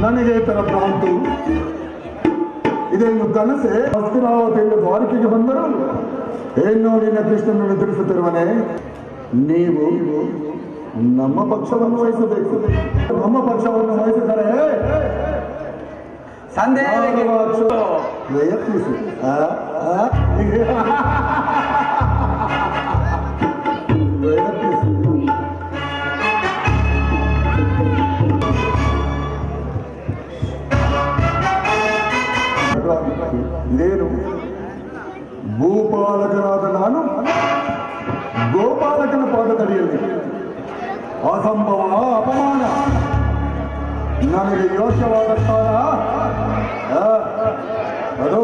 ನನಗೆ ತರ ಭ್ರಾಂತು ಇದನ್ನು ಕನಸೆ ಹಸ್ತಿನಾವತಿಯಿಂದ ದ್ವಾರಕೆಗೆ ಬಂದರು ಏನು ನಿನ್ನ ಕೃಷ್ಣನನ್ನು ತಿಳಿಸುತ್ತಿರುವನೆ ನೀವು ನಮ್ಮ ಪಕ್ಷವನ್ನು ವಹಿಸಬೇಕು ನಮ್ಮ ಪಕ್ಷವನ್ನು ವಹಿಸಿದರೆ ಪ್ರಯತ್ನಿಸಿ ಇದೇನು ಭೂಪಾಲಕನಾದ ನಾನು ಗೋಪಾಲಕನ ಪಾದದಡಿಯಲ್ಲಿ ಅಸಂಭವ ಅಪಮಾನ ನನಗೆ ಯೋಗ್ಯವಾದ ಸ್ಥಾನ ಅದು